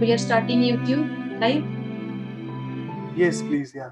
we are starting YouTube live. Yes, please. Yeah.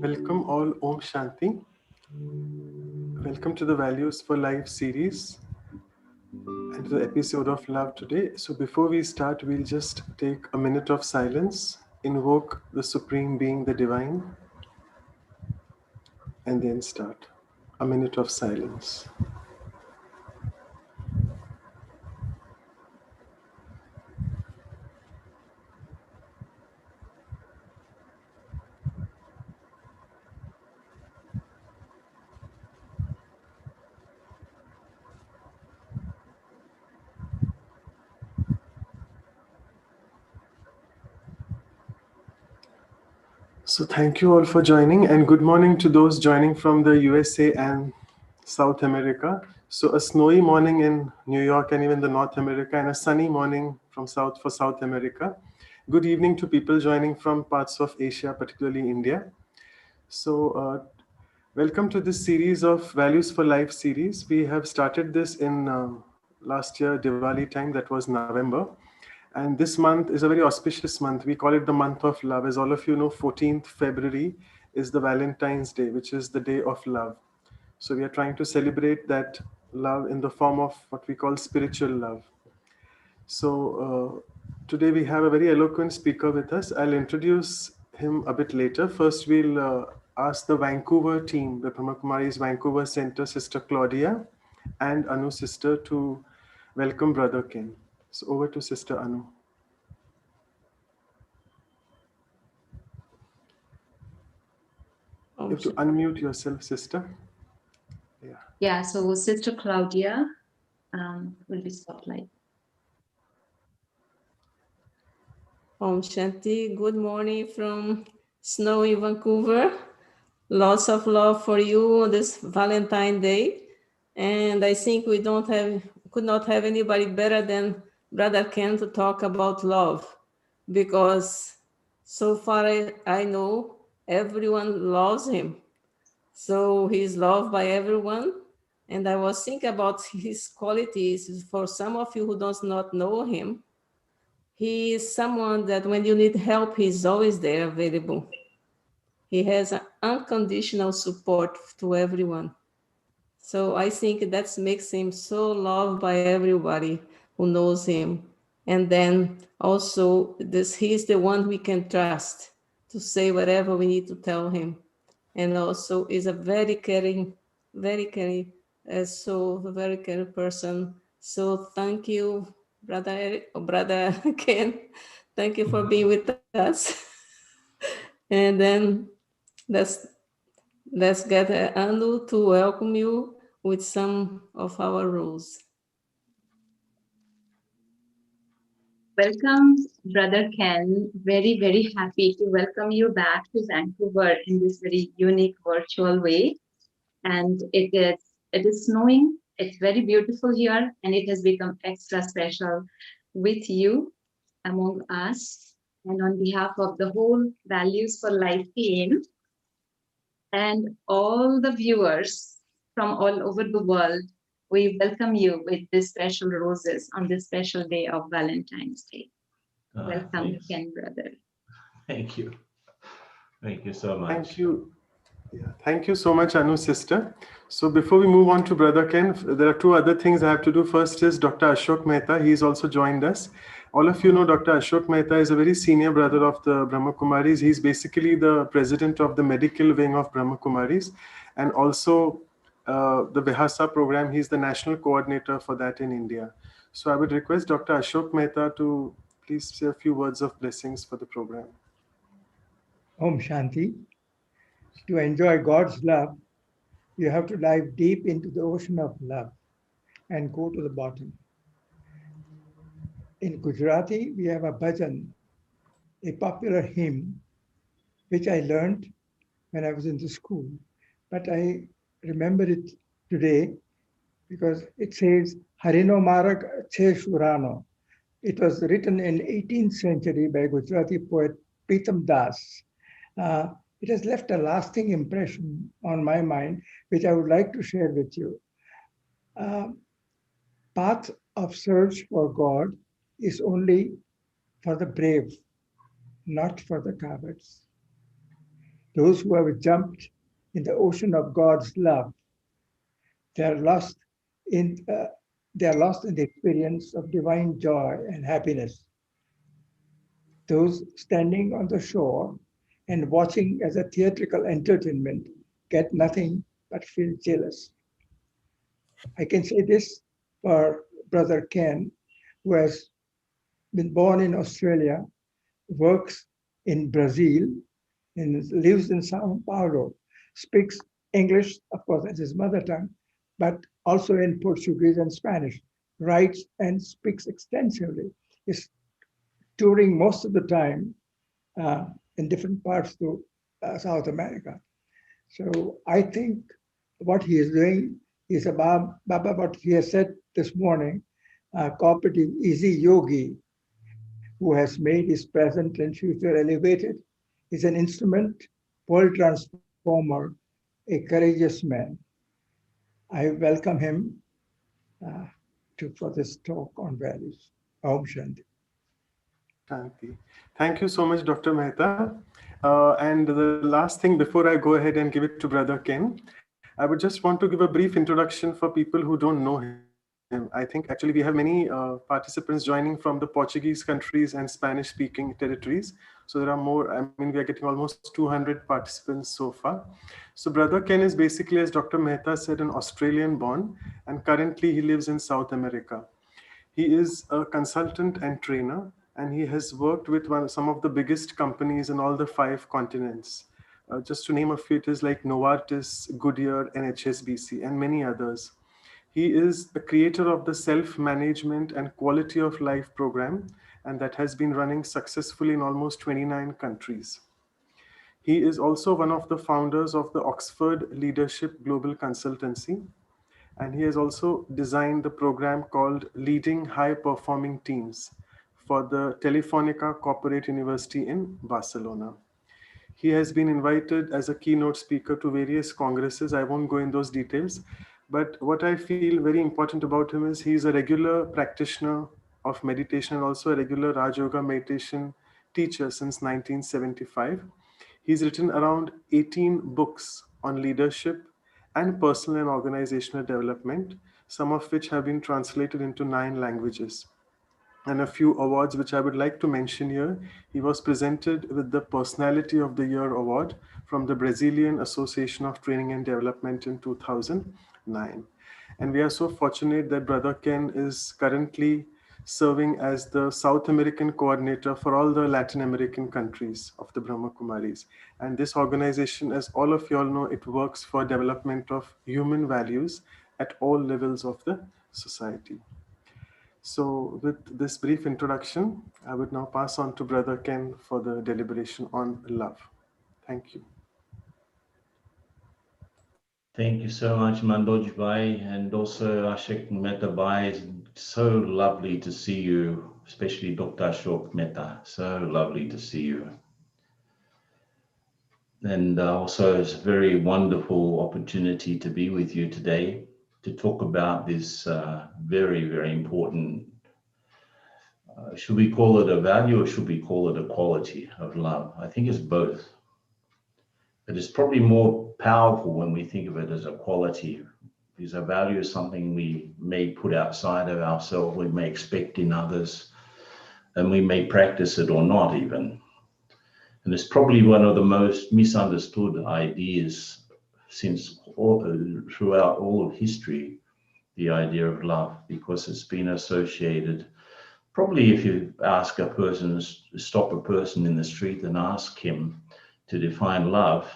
Welcome all. Om Shanti. Welcome to the Values for Life series and the episode of love today. So before we start, we'll just take a minute of silence, invoke the Supreme Being, the Divine, and then start. A minute of silence. So thank you all for joining, and good morning to those joining from the USA and South America. So a snowy morning in New York and even the North America, and a sunny morning for South America. Good evening to people joining from parts of Asia, particularly India. So welcome to this series of Values for Life series. We have started this in last year Diwali time, that was November. And this month is a very auspicious month. We call it the month of love. As all of you know, 14th February is the Valentine's Day, which is the day of love. So we are trying to celebrate that love in the form of what we call spiritual love. So today we have a very eloquent speaker with us. I'll introduce him a bit later. First, we'll ask the Vancouver team, the Brahma Kumaris Vancouver Center, Sister Claudia and Anu sister to welcome Brother Ken. So over to Sister Anu. You have to unmute yourself, sister. Yeah. Yeah, so Sister Claudia will be spotlight. Om Shanti, good morning from snowy Vancouver. Lots of love for you on this Valentine Day. And I think we could not have anybody better than Brother Ken to talk about love, because so far I know everyone loves him. So he's loved by everyone. And I was thinking about his qualities. For some of you who does not know him, he is someone that when you need help, he's always there available. He has an unconditional support to everyone. So I think that makes him so loved by everybody who knows him. And then also he's the one we can trust to say whatever we need to tell him. And also is a very caring, a very caring person. So thank you, brother Ken. Thank you for being with us. And then let's get Anu to welcome you with some of our rules. Welcome, Brother Ken. Very, very happy to welcome you back to Vancouver in this very unique virtual way. And it is snowing. It's very beautiful here, and it has become extra special with you among us. And on behalf of the whole Values for Life team and all the viewers from all over the world, we welcome you with these special roses on this special day of Valentine's Day. Welcome, Thanks. Ken, brother. Thank you. Thank you so much. Thank you. Yeah, thank you so much, Anu sister. So before we move on to Brother Ken, there are two other things I have to do. First is Dr. Ashok Mehta. He's also joined us. All of you know Dr. Ashok Mehta is a very senior brother of the Brahma Kumaris. He's basically the president of the medical wing of Brahma Kumaris, and also the Vihasa program. He's the national coordinator for that in India. So I would request Dr. Ashok Mehta to please say a few words of blessings for the program. Om Shanti. To enjoy God's love, you have to dive deep into the ocean of love and go to the bottom. In Gujarati, we have a bhajan, a popular hymn, which I learned when I was in the school. But I remember it today because it says, Harino Marak Che Shurano. It was written in 18th century by Gujarati poet Pritam Das. It has left a lasting impression on my mind, which I would like to share with you. Path of search for God is only for the brave, not for the cowards. Those who have jumped in the ocean of God's love, they are lost in the experience of divine joy and happiness. Those standing on the shore and watching as a theatrical entertainment get nothing but feel jealous. I can say this for Brother Ken, who has been born in Australia, works in Brazil, and lives in Sao Paulo, speaks English, of course, as his mother tongue, but also in Portuguese and Spanish, writes and speaks extensively. Is touring most of the time in different parts of South America. So I think what he is doing is about what he has said this morning, cooperative easy yogi who has made his present and future elevated, is an instrument, world transformer, a courageous man. I welcome him for this talk on values. Om Shanti. Shanti. Thank you so much, Dr. Mehta. And the last thing before I go ahead and give it to Brother Ken, I would just want to give a brief introduction for people who don't know him. I think actually we have many participants joining from the Portuguese countries and Spanish speaking territories. So there are more, I mean, we are getting almost 200 participants so far. So Brother Ken is basically, as Dr. Mehta said, an Australian born, and currently he lives in South America. He is a consultant and trainer, and he has worked with some of the biggest companies in all the 5 continents. Just to name a few, it is like Novartis, Goodyear, and HSBC, and many others. He is the creator of the self-management and quality of life program, and that has been running successfully in almost 29 countries. He is also one of the founders of the Oxford Leadership Global Consultancy, and he has also designed the program called Leading High Performing Teams for the Telefónica Corporate University in Barcelona. He has been invited as a keynote speaker to various congresses. I won't go in those details, but what I feel very important about him is he's a regular practitioner of meditation and also a regular Raj Yoga meditation teacher since 1975. He's written around 18 books on leadership and personal and organizational development, some of which have been translated into 9 languages. And a few awards which I would like to mention here. He was presented with the Personality of the Year award from the Brazilian Association of Training and Development in 2009. And we are so fortunate that Brother Ken is currently serving as the South American coordinator for all the Latin American countries of the Brahma Kumaris. And this organization, as all of you all know, it works for development of human values at all levels of the society. So with this brief introduction, I would now pass on to Brother Ken for the deliberation on love. Thank you. Thank you so much, Manoj Bhai, and also Ashok Mehta Bhai. It's so lovely to see you, especially Dr. Ashok Mehta. So lovely to see you. And also it's a very wonderful opportunity to be with you today to talk about this very, very important, should we call it a value or should we call it a quality of love? I think it's both. But it's probably more powerful when we think of it as a quality, because a value is something we may put outside of ourselves, we may expect in others, and we may practice it or not even. And it's probably one of the most misunderstood ideas throughout all of history, the idea of love, because it's been associated. Probably if you ask a person, stop a person in the street and ask him to define love,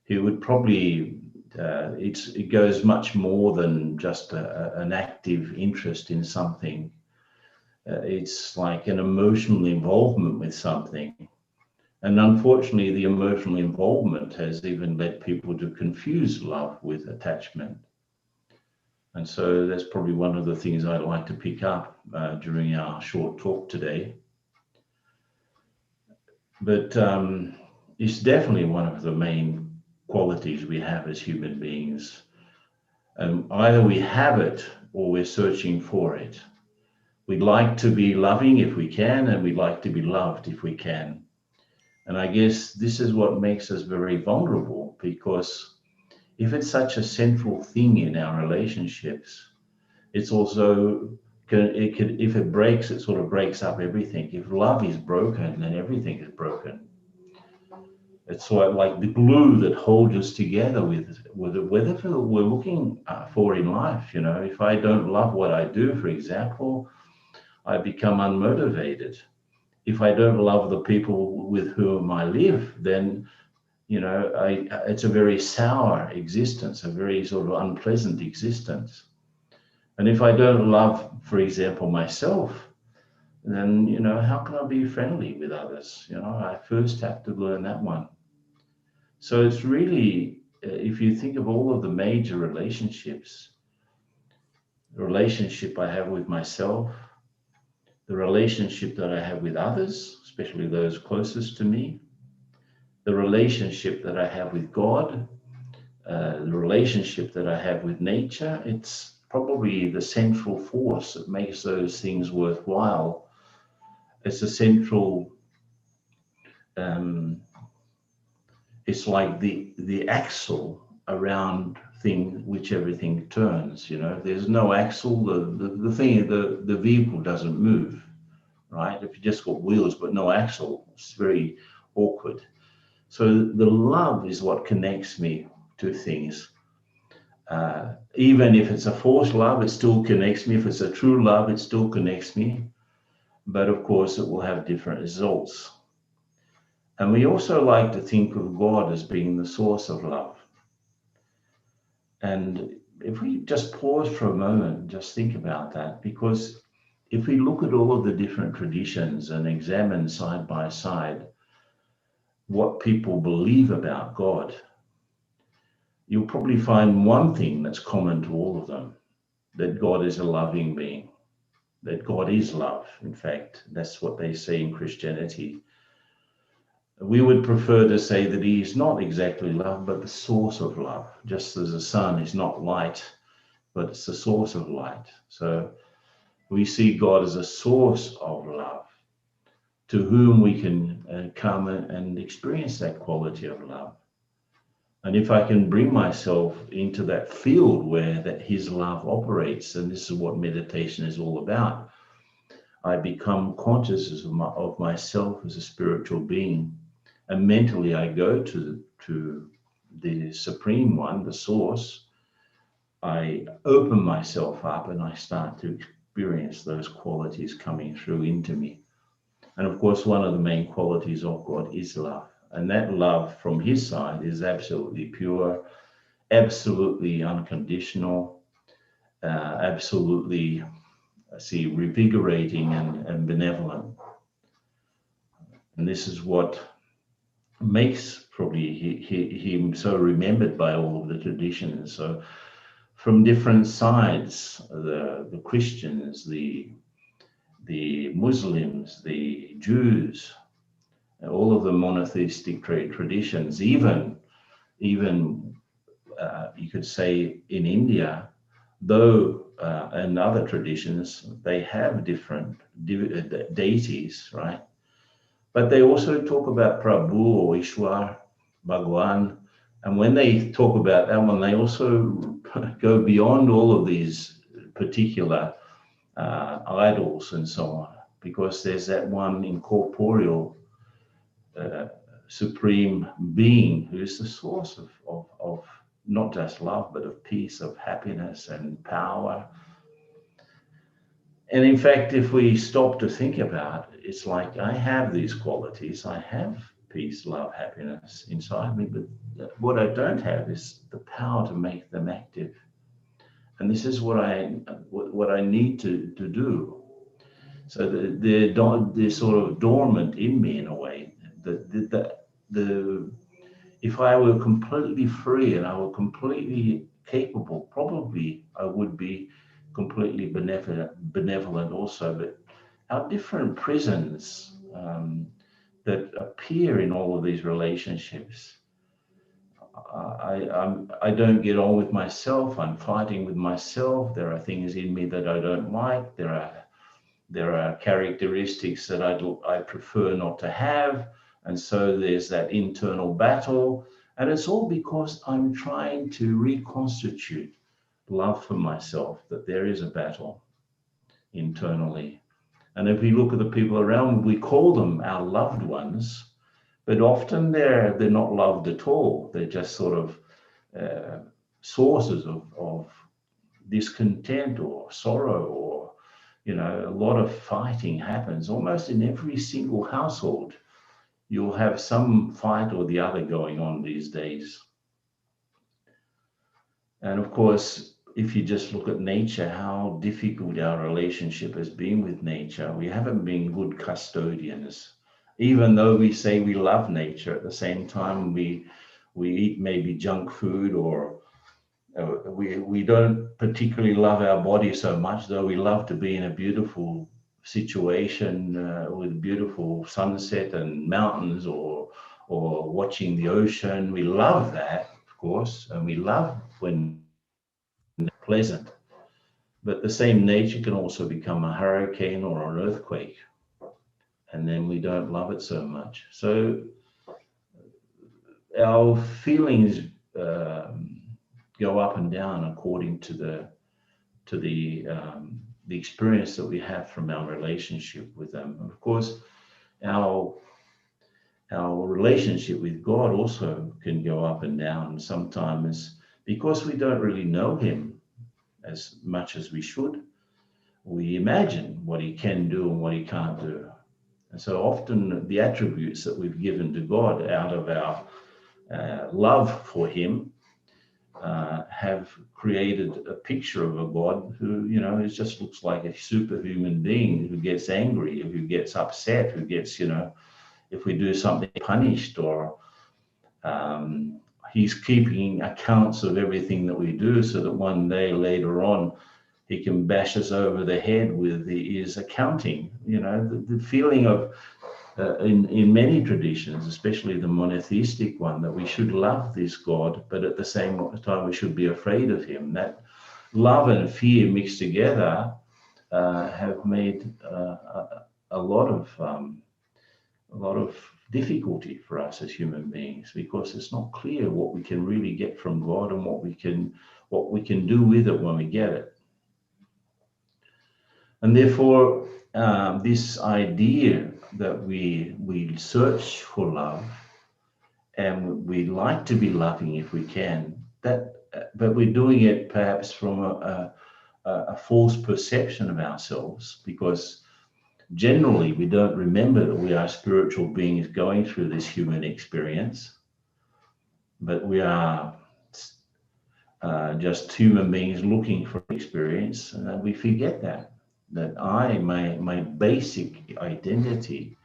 he would probably, it goes much more than just an active interest in something. It's like an emotional involvement with something. And unfortunately, the emotional involvement has even led people to confuse love with attachment. And so that's probably one of the things I'd like to pick up during our short talk today. But it's definitely one of the main qualities we have as human beings. Either we have it or we're searching for it. We'd like to be loving if we can, and we'd like to be loved if we can. And I guess this is what makes us very vulnerable, because if it's such a central thing in our relationships, it's also, if it breaks, it sort of breaks up everything. If love is broken, then everything is broken. It's sort of like the glue that holds us together with whatever we're looking for in life. You know, if I don't love what I do, for example, I become unmotivated. If I don't love the people with whom I live, then, you know, it's a very sour existence, a very sort of unpleasant existence. And if I don't love, for example, myself, then, you know, how can I be friendly with others? You know, I first have to learn that one. So it's really, if you think of all of the major relationships, the relationship I have with myself, the relationship that I have with others, especially those closest to me, the relationship that I have with God, the relationship that I have with nature, it's probably the central force that makes those things worthwhile. It's a central, it's like the axle around thing which everything turns. You know, there's no axle. The vehicle doesn't move, right? If you just got wheels but no axle, it's very awkward. So the love is what connects me to things. Even if it's a forced love, it still connects me. If it's a true love, it still connects me. But of course, it will have different results. And we also like to think of God as being the source of love. And if we just pause for a moment, just think about that, because if we look at all of the different traditions and examine side by side what people believe about God, you'll probably find one thing that's common to all of them, that God is a loving being, that God is love. In fact, that's what they say in Christianity. We would prefer to say that he is not exactly love, but the source of love, just as the sun is not light, but it's the source of light. So we see God as a source of love, to whom we can come and experience that quality of love. And if I can bring myself into that field where that his love operates, and this is what meditation is all about, I become conscious of myself as a spiritual being. And mentally I go to the Supreme One, the Source. I open myself up and I start to experience those qualities coming through into me. And of course, one of the main qualities of God is love. And that love from his side is absolutely pure, absolutely unconditional, absolutely, revigorating and benevolent. And this is what makes probably him so remembered by all of the traditions. So from different sides, the Christians, the Muslims, the Jews, all of the monotheistic traditions, even you could say in India, though and other traditions, they have different deities, right? But they also talk about Prabhu or Ishwar, Bhagwan. And when they talk about that one, they also go beyond all of these particular idols and so on, because there's that one incorporeal supreme being who is the source of not just love, but of peace, of happiness and power. And in fact, if we stop to think about it, it's like I have these qualities. I have peace, love, happiness inside me, but what I don't have is the power to make them active. And this is what I need to do. So they're sort of dormant in me in a way. If I were completely free and I were completely capable, probably I would be completely benevolent also. But our different prisons that appear in all of these relationships, I don't get on with myself. I'm fighting with myself. There are things in me that I don't like. There are characteristics that I prefer not to have. And so there's that internal battle. And it's all because I'm trying to reconstitute love for myself, that there is a battle internally. And if we look at the people around, we call them our loved ones, but often they're not loved at all. They're just sort of sources of discontent or sorrow, or a lot of fighting happens almost in every single household. You'll have some fight or the other going on these days. And of course, if you just look at nature, how difficult our relationship has been with nature. We haven't been good custodians. Even though we say we love nature, at the same time we eat maybe junk food, or we don't particularly love our body so much, though we love to be in a beautiful situation with beautiful sunset and mountains, or watching the ocean. We love that, of course, and we love when it's pleasant. But the same nature can also become a hurricane or an earthquake, and then we don't love it so much. So our feelings go up and down according to the experience that we have from our relationship with them. And of course, our relationship with God also can go up and down sometimes because we don't really know him as much as we should. We imagine what he can do and what he can't do. And so often the attributes that we've given to God out of our love for him have created a picture of a God who, it just looks like a superhuman being who gets angry, who gets upset, who gets, if we do something punished, or he's keeping accounts of everything that we do so that one day later on he can bash us over the head with his accounting. The feeling of in many traditions, especially the monotheistic one, that we should love this God, but at the same time we should be afraid of him. That love and fear mixed together have made a lot of difficulty for us as human beings, because it's not clear what we can really get from God and what we can do with it when we get it. And therefore, this idea that we search for love and we like to be loving if we can, but we're doing it perhaps from a false perception of ourselves, because generally we don't remember that we are spiritual beings going through this human experience, but we are just human beings looking for experience, and we forget that my basic identity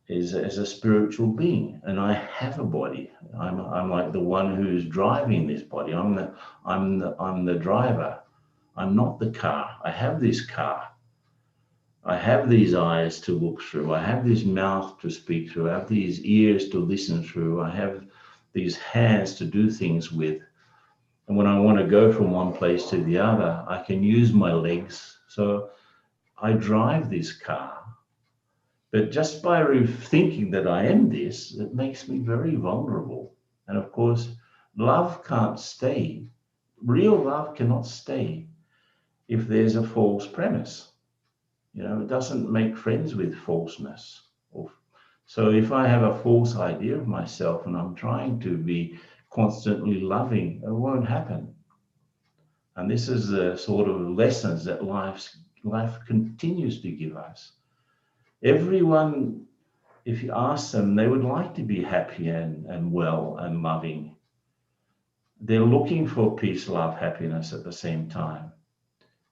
is as a spiritual being, and I have a body. I'm like the one who's driving this body. I'm the driver. I'm not the car. I have this car. I have these eyes to look through. I have this mouth to speak through. I have these ears to listen through. I have these hands to do things with. And when I want to go from one place to the other, I can use my legs. So I drive this car. But just by thinking that I am this, it makes me very vulnerable. And of course, love can't stay. Real love cannot stay if there's a false premise. It doesn't make friends with falseness. So if I have a false idea of myself and I'm trying to be constantly loving, it won't happen. And this is the sort of lessons that life continues to give us. Everyone, if you ask them, they would like to be happy and well and loving. They're looking for peace, love, happiness at the same time.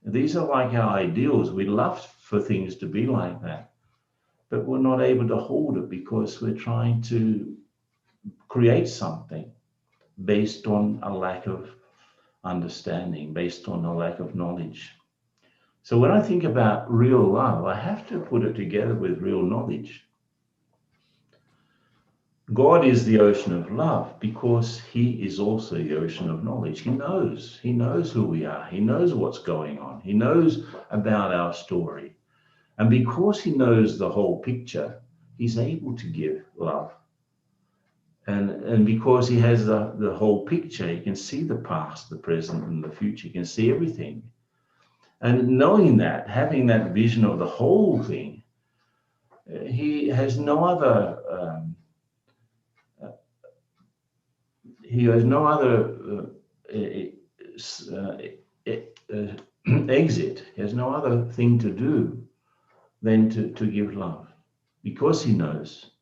These are like our ideals. We love for things to be like that, but we're not able to hold it because we're trying to create something based on a lack of understanding, based on a lack of knowledge. So when I think about real love, I have to put it together with real knowledge. God is the ocean of love because he is also the ocean of knowledge. He knows who we are. He knows what's going on. He knows about our story. And because he knows the whole picture, he's able to give love. And because he has the whole picture, he can see the past, the present, and the future. He can see everything. And knowing that, having that vision of the whole thing, he has no other exit. He has no other thing to do than to give love, because he knows.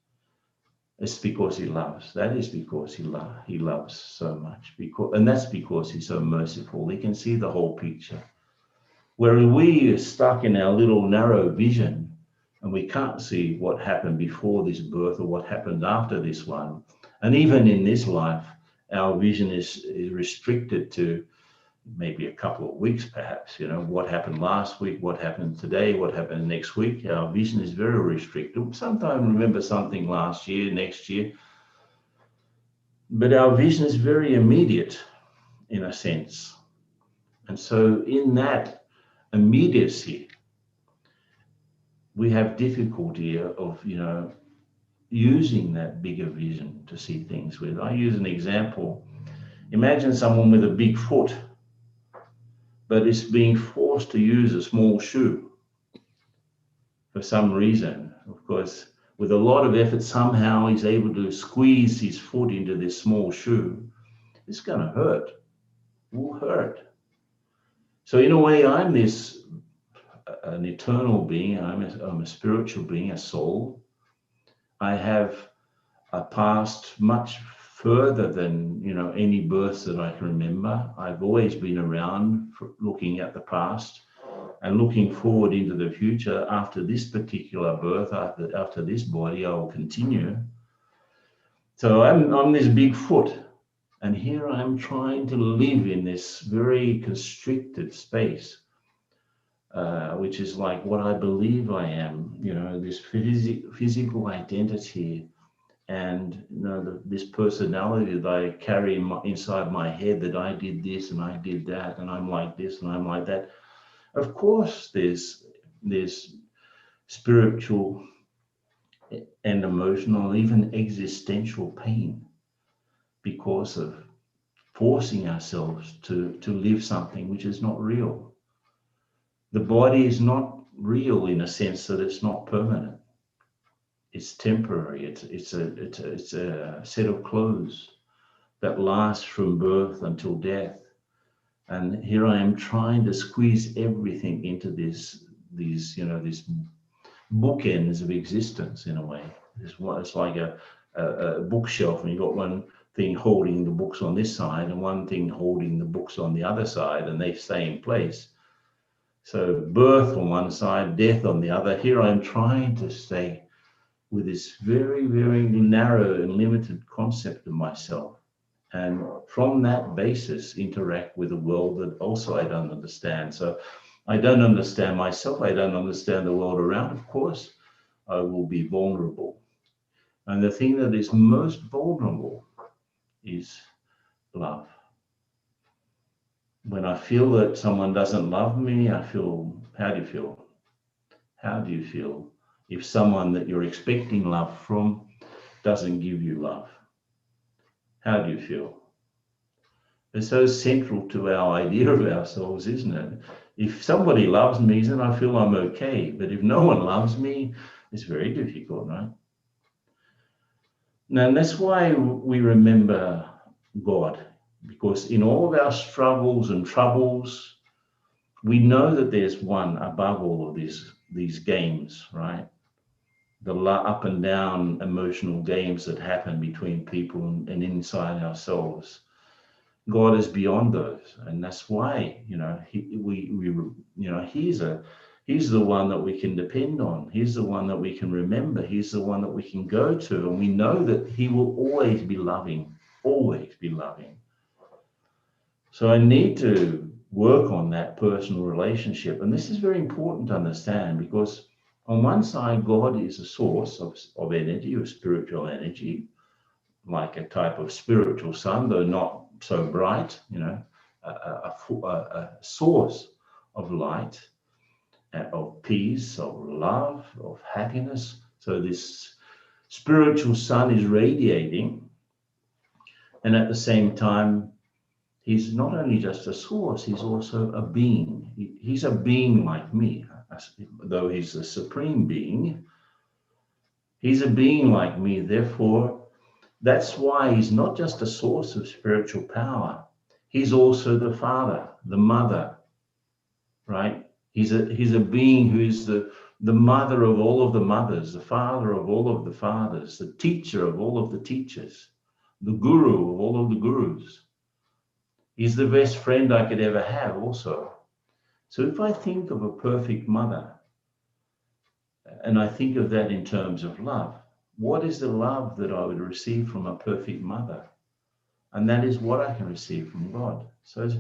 It's because he loves. That is because he loves so much. And that's because he's so merciful. He can see the whole picture. Whereas we are stuck in our little narrow vision, and we can't see what happened before this birth or what happened after this one. And even in this life, our vision is restricted to maybe a couple of weeks, perhaps. What happened last week, what happened today, what happened next week. Our vision is very restricted. Sometimes remember something last year, next year. But our vision is very immediate in a sense. And so in that immediacy, we have difficulty of, using that bigger vision to see things with. I use an example. Imagine someone with a big foot, but is being forced to use a small shoe for some reason. Of course, with a lot of effort, somehow he's able to squeeze his foot into this small shoe. It's going to hurt. It will hurt. So in a way, I'm an eternal being. I'm a spiritual being, a soul. I have a past much further than, any birth that I can remember. I've always been around looking at the past and looking forward into the future. After this particular birth, after this body, I will continue. So I'm this big foot, and here I'm trying to live in this very constricted space, which is like what I believe I am, this physical identity, and this personality that I carry inside my head, that I did this and I did that, and I'm like this and I'm like that. Of course, there's spiritual and emotional, even existential pain because of forcing ourselves to live something which is not real. The body is not real in a sense that it's not permanent. It's temporary. It's a set of clothes that lasts from birth until death. And here I am trying to squeeze everything into these bookends of existence in a way. It's like a bookshelf, and you've got one thing holding the books on this side and one thing holding the books on the other side, and they stay in place. So birth on one side, death on the other. Here I am trying to stay with this very, very narrow and limited concept of myself. And from that basis, interact with a world that also I don't understand. So I don't understand myself. I don't understand the world around. Of course, I will be vulnerable. And the thing that is most vulnerable is love. When I feel that someone doesn't love me, I feel, how do you feel? How do you feel if someone that you're expecting love from doesn't give you love? How do you feel? It's so central to our idea of ourselves, isn't it? If somebody loves me, then I feel I'm okay. But if no one loves me, it's very difficult, right? Now, that's why we remember God, because in all of our struggles and troubles, we know that there's one above all of these games, right? The up and down emotional games that happen between people and inside ourselves. God is beyond those, and that's why He's the one that we can depend on. He's the one that we can remember. He's the one that we can go to, and we know that He will always be loving, always be loving. So I need to work on that personal relationship, and this is very important to understand, because on one side, God is a source of energy, of spiritual energy, like a type of spiritual sun, though not so bright, a source of light, of peace, of love, of happiness. So this spiritual sun is radiating, and at the same time, He's not only just a source, He's also a being. He's a being like me, though He's the supreme being. He's a being like me, therefore, that's why He's not just a source of spiritual power. He's also the father, the mother, right? He's a being who is the mother of all of the mothers, the father of all of the fathers, the teacher of all of the teachers, the guru of all of the gurus. He's the best friend I could ever have also. So if I think of a perfect mother, and I think of that in terms of love, what is the love that I would receive from a perfect mother? And that is what I can receive from God. So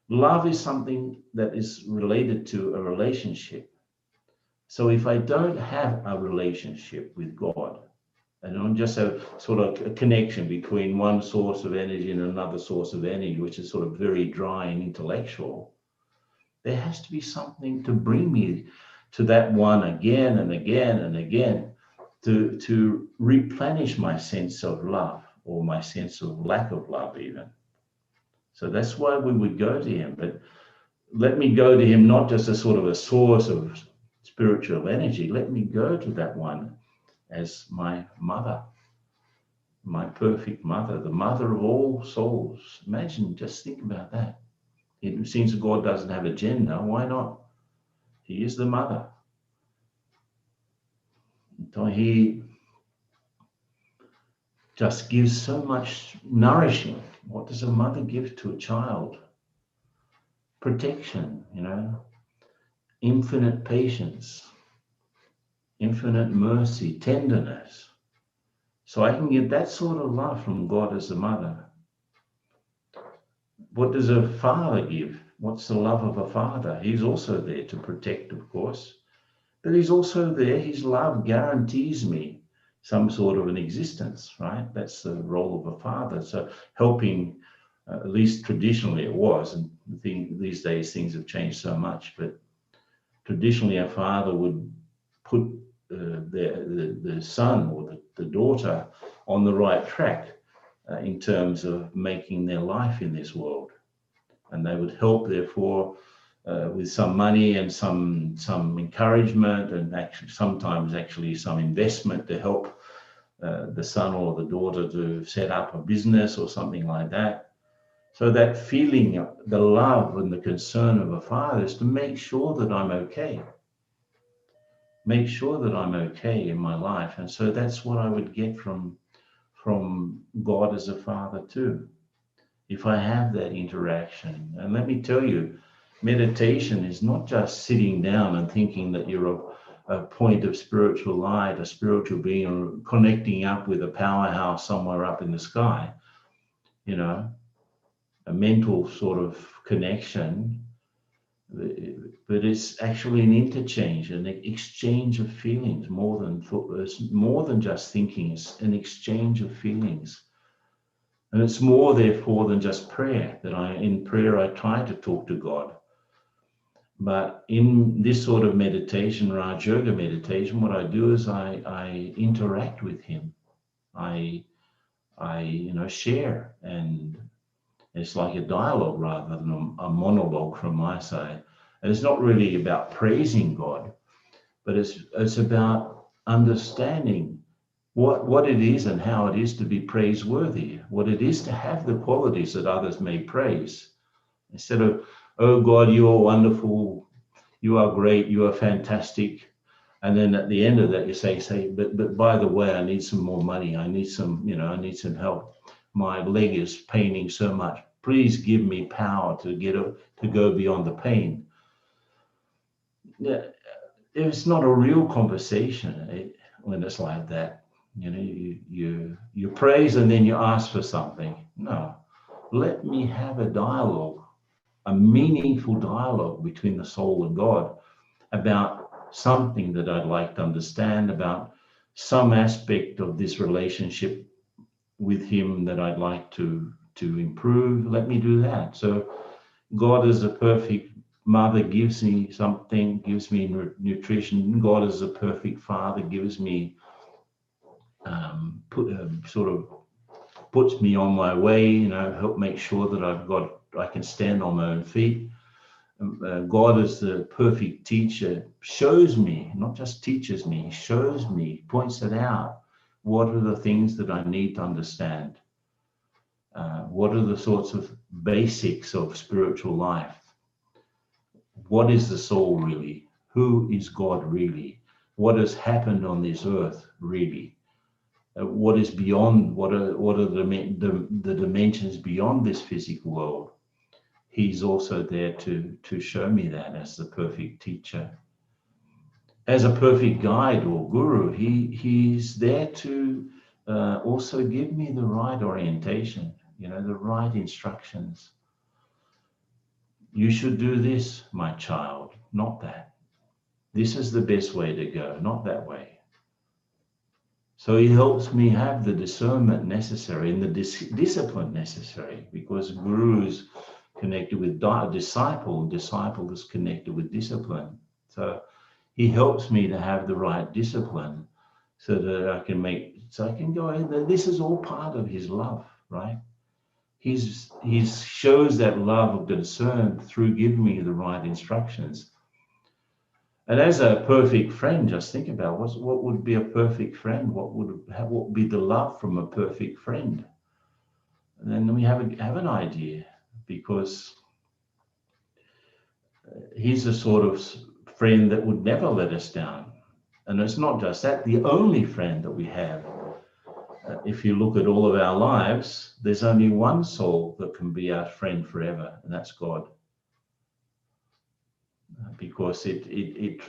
love is something that is related to a relationship. So if I don't have a relationship with God, and don't just have sort of a connection between one source of energy and another source of energy, which is sort of very dry and intellectual, there has to be something to bring me to that one again and again and again, to replenish my sense of love, or my sense of lack of love even. So that's why we would go to him. But let me go to him not just as sort of a source of spiritual energy. Let me go to that one as my mother, my perfect mother, the mother of all souls. Imagine, just think about that. It seems God doesn't have a gender. Why not? He is the mother. So he just gives so much nourishing. What does a mother give to a child? Protection, infinite patience, infinite mercy, tenderness. So I can get that sort of love from God as a mother. What does a father give? What's the love of a father? He's also there to protect, of course, but he's also there. His love guarantees me some sort of an existence, right? That's the role of a father. So helping, at least traditionally it was, and these days things have changed so much, but traditionally a father would put the son or the daughter on the right track in terms of making their life in this world. And they would help, therefore, with some money and some encouragement, and actually sometimes some investment to help the son or the daughter to set up a business or something like that. So that feeling, the love and the concern of a father is to make sure that I'm okay. Make sure that I'm okay in my life. And so that's what I would get from God as a father too. If I have that interaction. And let me tell you, meditation is not just sitting down and thinking that you're a point of spiritual light, a spiritual being, or connecting up with a powerhouse somewhere up in the sky, a mental sort of connection. But it's actually an interchange, an exchange of feelings, more than just thinking. It's an exchange of feelings. And it's more, therefore, than just prayer. In prayer, I try to talk to God. But in this sort of meditation, Raj Yoga meditation, what I do is I interact with him. I share, and it's like a dialogue rather than a monologue from my side. And it's not really about praising God, but it's about understanding what it is and how it is to be praiseworthy, what it is to have the qualities that others may praise. Instead of, oh God, you are wonderful, you are great, you are fantastic. And then at the end of that, you say, but by the way, I need some more money. I need some help. My leg is paining so much. Please give me power to go beyond the pain. It's not a real conversation when it's like that. You praise and then you ask for something. No, let me have a dialogue, a meaningful dialogue between the soul and God about something that I'd like to understand, about some aspect of this relationship with him that I'd like to improve. Let me do that. So God is a perfect mother, gives me something, gives me nutrition. God is a perfect father, gives me puts me on my way, help make sure that I can stand on my own feet. God is the perfect teacher, shows me, not just teaches me, shows me, points it out. What are the things that I need to understand? What are the sorts of basics of spiritual life? What is the soul really? Who is God really? What has happened on this earth really? What is beyond? What are the dimensions beyond this physical world? He's also there to show me that as the perfect teacher, as a perfect guide or guru. He's there to also give me the right orientation, the right instructions. You should do this, my child, not that. This is the best way to go, not that way. So he helps me have the discernment necessary and the discipline necessary, because guru is connected with disciple is connected with discipline. So he helps me to have the right discipline so that I can go in. This is all part of his love, right? he shows that love of concern through giving me the right instructions. And as a perfect friend, just think about what would be a perfect friend? What would be the love from a perfect friend? And then we have an idea, because he's the sort of friend that would never let us down. And it's not just that, the only friend that we have. If you look at all of our lives, there's only one soul that can be our friend forever, and that's God. Because it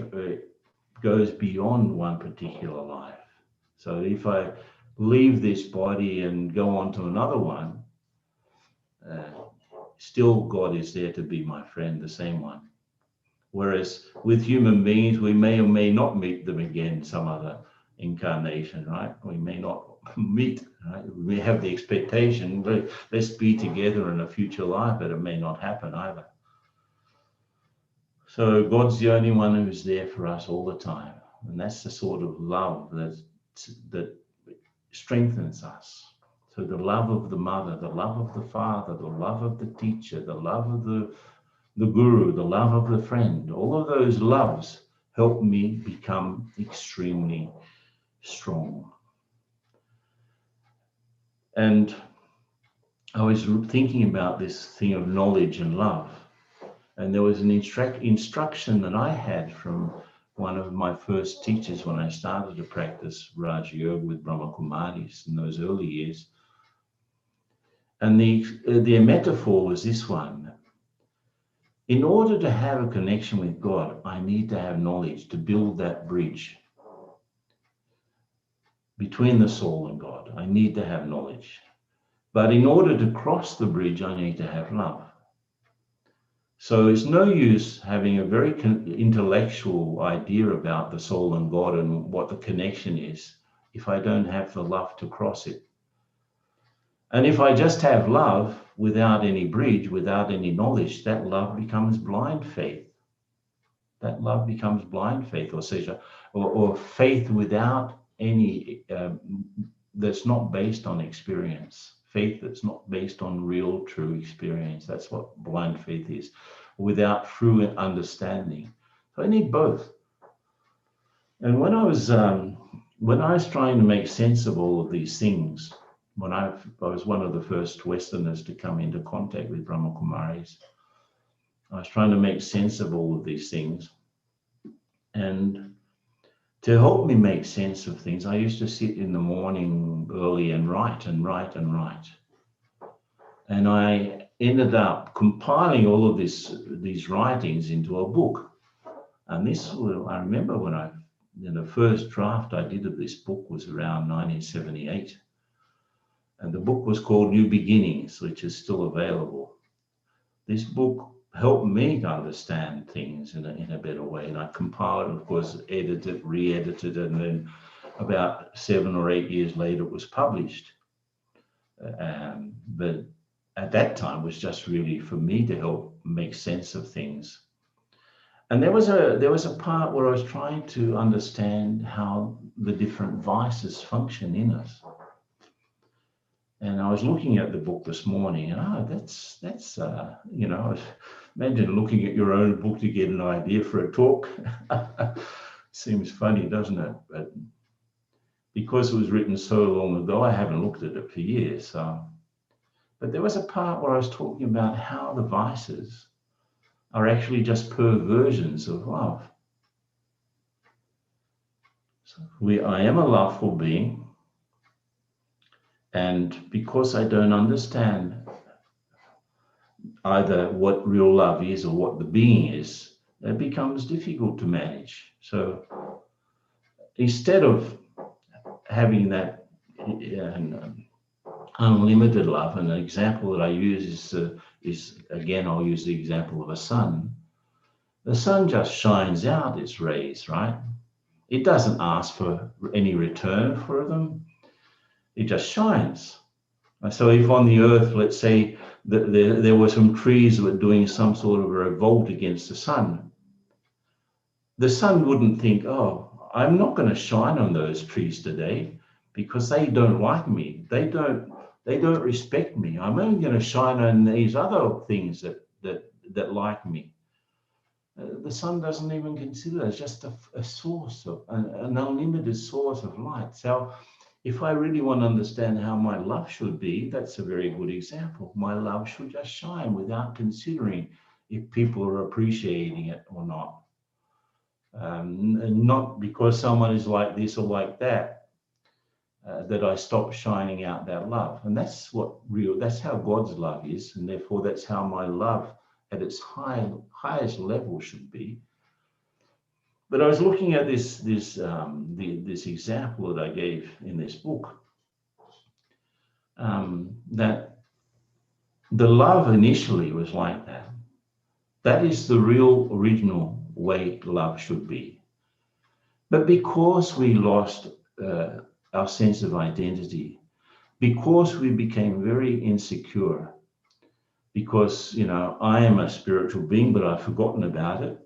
goes beyond one particular life. So if I leave this body and go on to another one, still God is there to be my friend, the same one. Whereas with human beings, we may or may not meet them again some other incarnation, right? We may not meet, right? We have the expectation, let's be together in a future life, but it may not happen either. So God's the only one who's there for us all the time. And that's the sort of love that strengthens us. So the love of the mother, the love of the father, the love of the teacher, the love of the guru, the love of the friend, all of those loves help me become extremely strong. And I was thinking about this thing of knowledge and love. And there was an instruction that I had from one of my first teachers when I started to practice Raja Yoga with Brahma Kumaris in those early years. And the metaphor was this one. In order to have a connection with God, I need to have knowledge to build that bridge between the soul and God. I need to have knowledge. But in order to cross the bridge, I need to have love. So it's no use having a very intellectual idea about the soul and God and what the connection is if I don't have the love to cross it. And if I just have love without any bridge, without any knowledge, that love becomes blind faith. That love becomes blind faith, or faith without any, that's not based on experience. Faith that's not based on real, true experience. That's what blind faith is, without true understanding. So I need both. And when I was trying to make sense of all of these things, when I was one of the first Westerners to come into contact with Brahma Kumaris, I was trying to make sense of all of these things. And to help me make sense of things, I used to sit in the morning early and write and write and write. And I ended up compiling all of these writings into a book. And I remember when the first draft I did of this book was around 1978. And the book was called New Beginnings, which is still available. This book helped me to understand things in a better way. And I compiled, of course, edited, re-edited, and then about 7 or 8 years later it was published. But at that time was just really for me to help make sense of things. And there was a part where I was trying to understand how the different vices function in us. And I was looking at the book this morning, and that's imagine looking at your own book to get an idea for a talk. Seems funny, doesn't it? But because it was written so long ago, I haven't looked at it for years. But there was a part where I was talking about how the vices are actually just perversions of love. So I am a loveful being. And because I don't understand either what real love is or what the being is, it becomes difficult to manage. So instead of having that unlimited love, and an example that I use is again, I'll use the example of a sun. The sun just shines out its rays, right? It doesn't ask for any return for them. It just shines. So if on the earth, let's say that there were some trees that were doing some sort of a revolt against the sun wouldn't think, oh, I'm not going to shine on those trees today because they don't like me. They don't They don't respect me. I'm only going to shine on these other things that like me. The sun doesn't even consider it. It's just a source of an unlimited source of light. So if I really want to understand how my love should be, that's a very good example. My love should just shine without considering if people are appreciating it or not. And not because someone is like this or like that, that I stop shining out that love. And that's that's how God's love is. And therefore that's how my love at its highest level should be. But I was looking at this example that I gave in this book, that the love initially was like that. That is the real original way love should be. But because we lost our sense of identity, because we became very insecure, because, I am a spiritual being, but I've forgotten about it.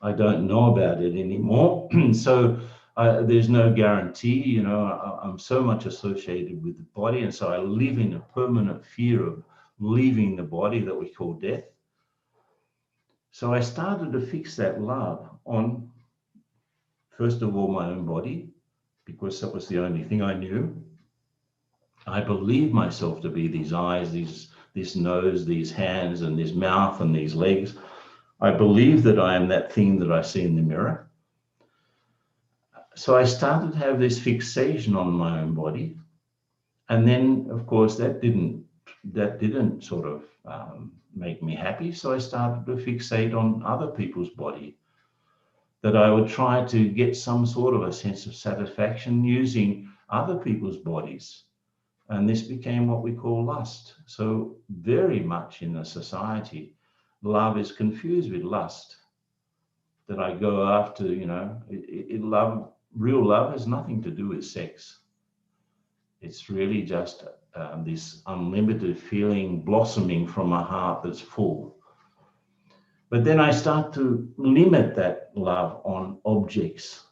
I don't know about it anymore. So there's no guarantee, I'm so much associated with the body. And so I live in a permanent fear of leaving the body that we call death. So I started to fix that love on, first of all, my own body, because that was the only thing I knew. I believed myself to be these eyes, this nose, these hands, and this mouth, and these legs. I believe that I am that thing that I see in the mirror. So I started to have this fixation on my own body. And then, of course, that didn't sort of make me happy. So I started to fixate on other people's body, that I would try to get some sort of a sense of satisfaction using other people's bodies. And this became what we call lust. So very much in the society, love is confused with lust. That I go after, real love has nothing to do with sex. It's really just this unlimited feeling blossoming from a heart that's full. But then I start to limit that love on objects.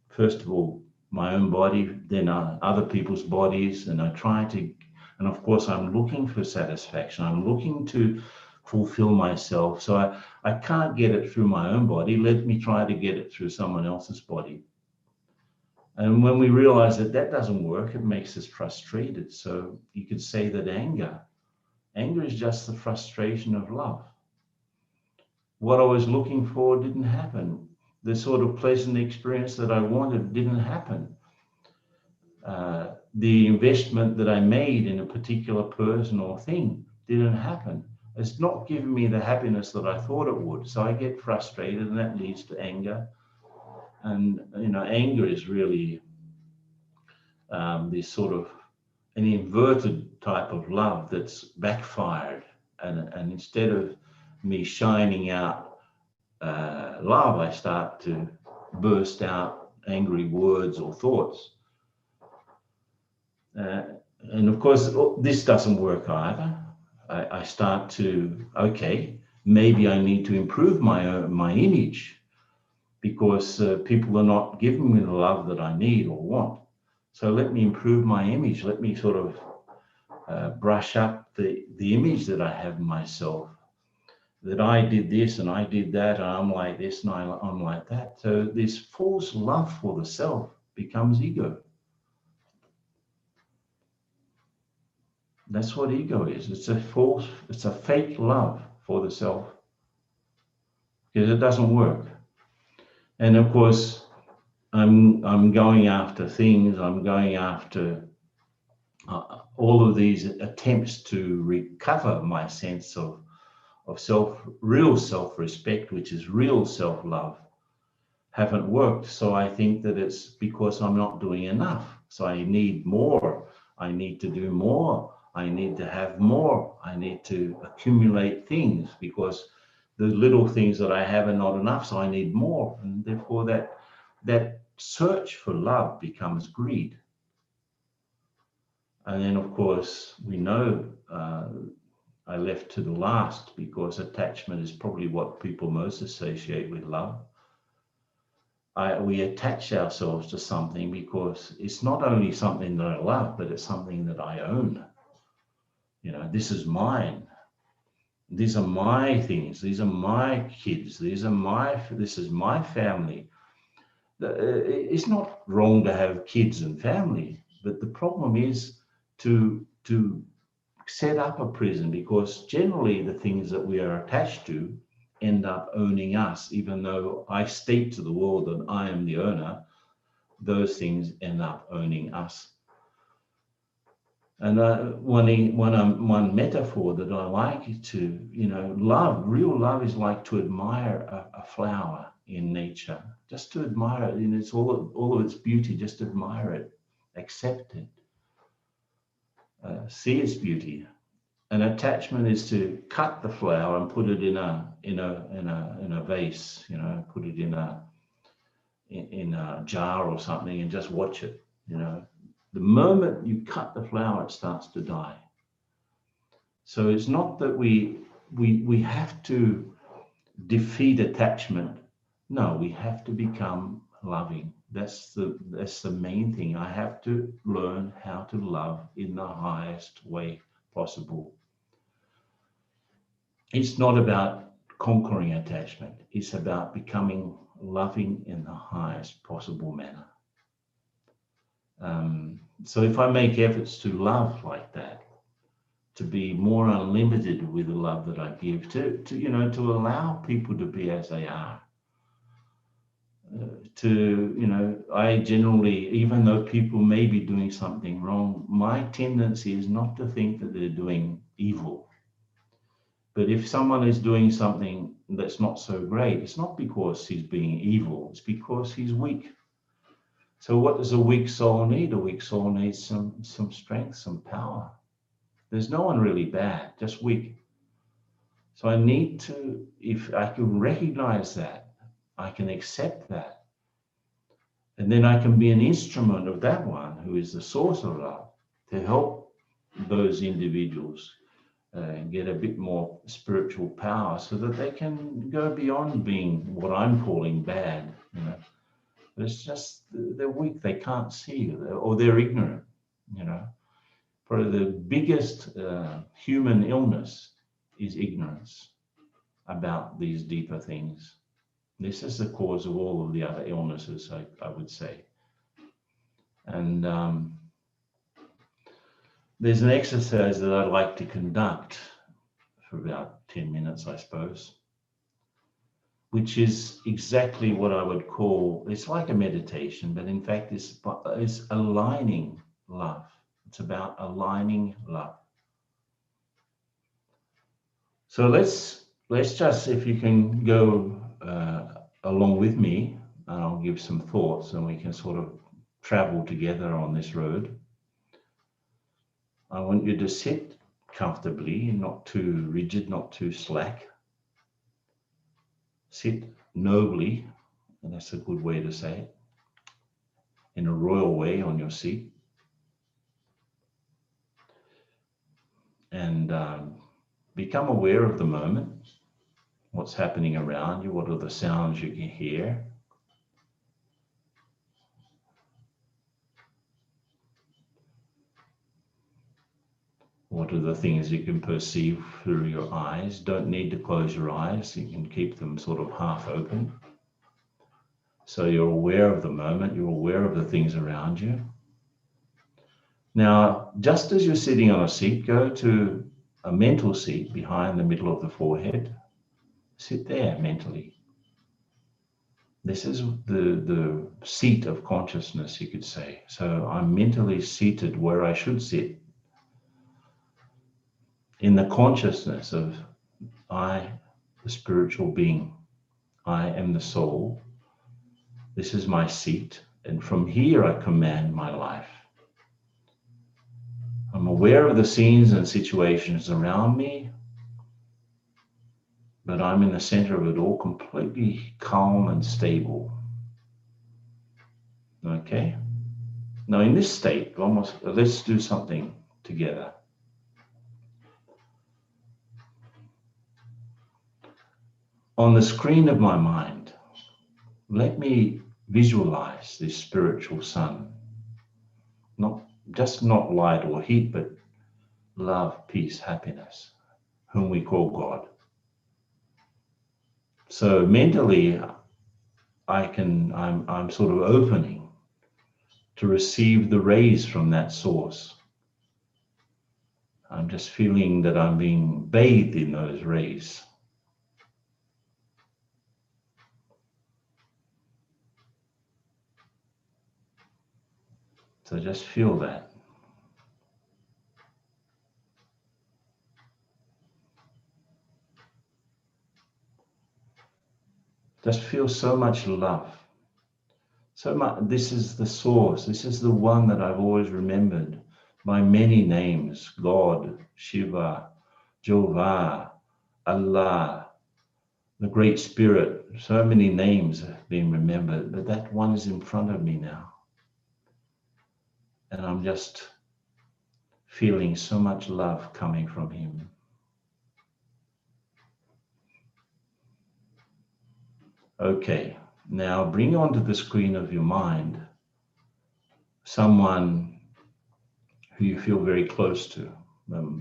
First of all, my own body, then other people's bodies, and and of course I'm looking for satisfaction. I'm looking to fulfill myself. So I can't get it through my own body. Let me try to get it through someone else's body. And when we realize that doesn't work, it makes us frustrated. So you could say that anger is just the frustration of love. What I was looking for didn't happen. The sort of pleasant experience that I wanted didn't happen. The investment that I made in a particular person or thing didn't happen. It's not giving me the happiness that I thought it would. So I get frustrated, and that leads to anger. And, anger is really this sort of an inverted type of love that's backfired. And instead of me shining out love, I start to burst out angry words or thoughts. And of course, this doesn't work either. I start to, maybe I need to improve my image, because people are not giving me the love that I need or want. So let me improve my image. Let me sort of brush up the image that I have of myself, that I did this and I did that, and I'm like this and I'm like that. So this false love for the self becomes ego. That's what ego is. It's a fake love for the self, because it doesn't work. And of course, I'm going after things. I'm going after all of these attempts to recover my sense of real self-respect, which is real self-love, haven't worked. So I think that it's because I'm not doing enough. So I need more. I need to do more. I need to have more. I need to accumulate things, because the little things that I have are not enough. So I need more. And therefore that search for love becomes greed. And then, of course, we know I left to the last, because attachment is probably what people most associate with love. We attach ourselves to something because it's not only something that I love, but it's something that I own. You know, this is mine. These are my things. These are my kids. This is my family. It's not wrong to have kids and family, but the problem is to set up a prison, because generally the things that we are attached to end up owning us. Even though I state to the world that I am the owner, those things end up owning us. And one metaphor that I like to, you know, real love is like to admire a flower in nature, just to admire it in its all of its beauty, just admire it, accept it, see its beauty. An attachment is to cut the flower and put it in a vase, you know, put it in a jar or something and just watch it, you know. The moment you cut the flower, it starts to die. So it's not that we have to defeat attachment. No, we have to become loving. That's the main thing. I have to learn how to love in the highest way possible. It's not about conquering attachment. It's about becoming loving in the highest possible manner. So if I make efforts to love like that, to be more unlimited with the love that I give, to allow people to be as they are, I generally, even though people may be doing something wrong, my tendency is not to think that they're doing evil. But if someone is doing something that's not so great, it's not because he's being evil, it's because he's weak. So what does a weak soul need? A weak soul needs some strength, some power. There's no one really bad, just weak. So I need to, if I can recognize that, I can accept that. And then I can be an instrument of that one who is the source of love to help those individuals get a bit more spiritual power so that they can go beyond being what I'm calling bad, you know. It's just, they're weak, they can't see, or they're ignorant, you know. Probably the biggest human illness is ignorance about these deeper things. This is the cause of all of the other illnesses, I would say. And there's an exercise that I like to conduct for about 10 minutes, I suppose, which is exactly what I would call, it's like a meditation, but in fact it's aligning love. It's about aligning love. So let's just, if you can go along with me, and I'll give some thoughts and we can sort of travel together on this road. I want you to sit comfortably, not too rigid, not too slack. Sit nobly, and that's a good way to say it, in a royal way on your seat. And become aware of the moment, what's happening around you, what are the sounds you can hear. What are the things you can perceive through your eyes? Don't need to close your eyes, you can keep them sort of half open. So you're aware of the moment, you're aware of the things around you. Now, just as you're sitting on a seat, go to a mental seat behind the middle of the forehead. Sit there mentally. This is the seat of consciousness, you could say. So I'm mentally seated where I should sit, in the consciousness of I, the spiritual being. I am the soul. This is my seat. And from here I command my life. I'm aware of the scenes and situations around me, but I'm in the center of it all, completely calm and stable. Okay? Now in this state, let's do something together. On the screen of my mind, let me visualize this spiritual sun. Not light or heat, but love, peace, happiness, whom we call God. So mentally, I'm sort of opening to receive the rays from that source. I'm just feeling that I'm being bathed in those rays. So just feel that. Just feel so much love. So much. This is the source. This is the one that I've always remembered by many names: God, Shiva, Jehovah, Allah, the Great Spirit. So many names have been remembered, but that one is in front of me now. And I'm just feeling so much love coming from him. Okay, now bring onto the screen of your mind someone who you feel very close to,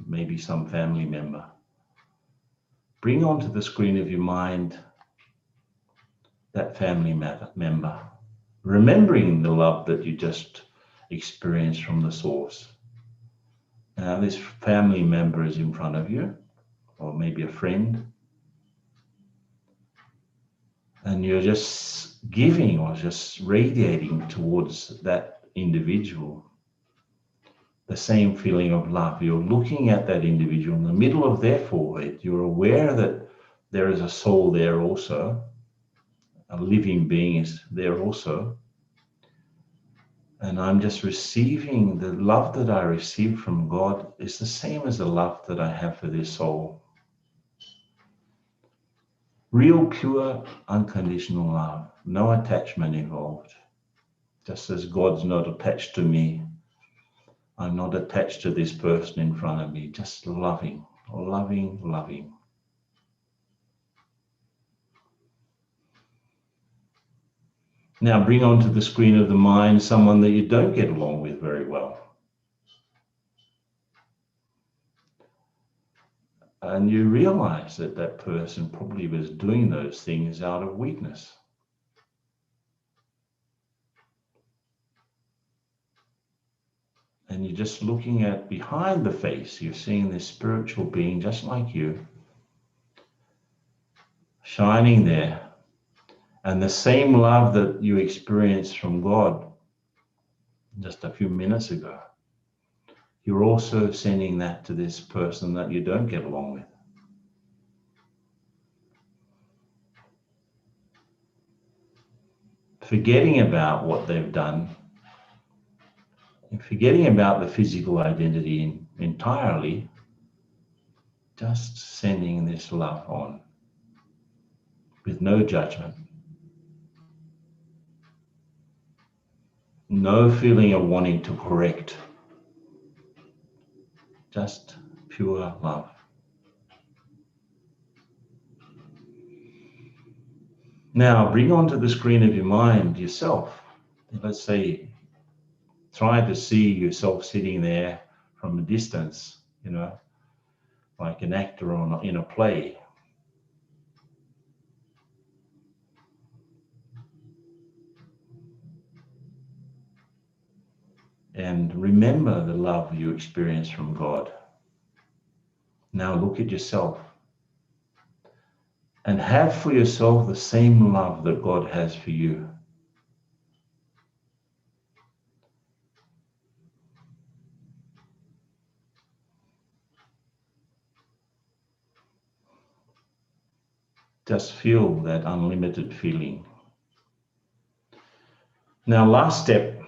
maybe some family member. Bring onto the screen of your mind that family member, remembering the love that you just experienced from the source. Now this family member is in front of you, or maybe a friend, and you're just giving or just radiating towards that individual the same feeling of love. You're looking at that individual in the middle of their forehead. You're aware that there is a soul there also. A living being is there also. And I'm just receiving the love that I receive from God is the same as the love that I have for this soul. Real, pure, unconditional love. No attachment involved. Just as God's not attached to me, I'm not attached to this person in front of me. Just loving, loving, loving. Now bring onto the screen of the mind someone that you don't get along with very well. And you realize that that person probably was doing those things out of weakness. And you're just looking at behind the face, you're seeing this spiritual being just like you, shining there. And the same love that you experienced from God just a few minutes ago, you're also sending that to this person that you don't get along with. Forgetting about what they've done, and forgetting about the physical identity entirely, just sending this love on with no judgment. No feeling of wanting to correct, just pure love. Now bring onto the screen of your mind yourself. Let's say, try to see yourself sitting there from a distance, like an actor in a play. And remember the love you experienced from God. Now look at yourself and have for yourself the same love that God has for you. Just feel that unlimited feeling. Now, last step,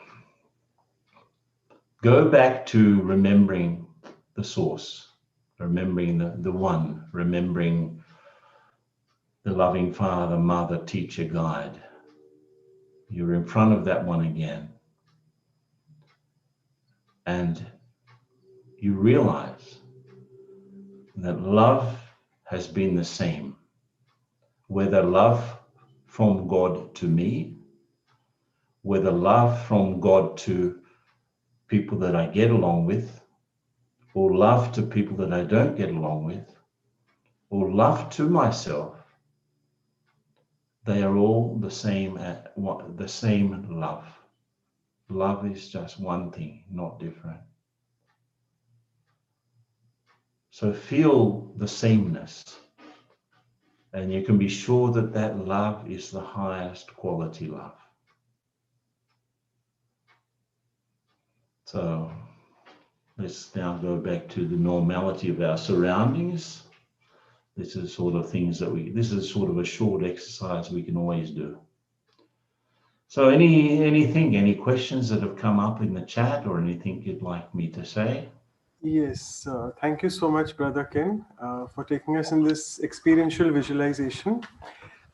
go back to remembering the source, remembering the one, remembering the loving Father, Mother, Teacher, Guide. You're in front of that one again. And you realize that love has been the same, whether love from God to me, whether love from God to people that I get along with, or love to people that I don't get along with, or love to myself, they are all the same love. Love is just one thing, not different. So feel the sameness, and you can be sure that that love is the highest quality love. So let's now go back to the normality of our surroundings. This is sort of things that this is sort of a short exercise we can always do. So any questions that have come up in the chat, or anything you'd like me to say? Yes, thank you so much, Brother Ken, for taking us in this experiential visualization.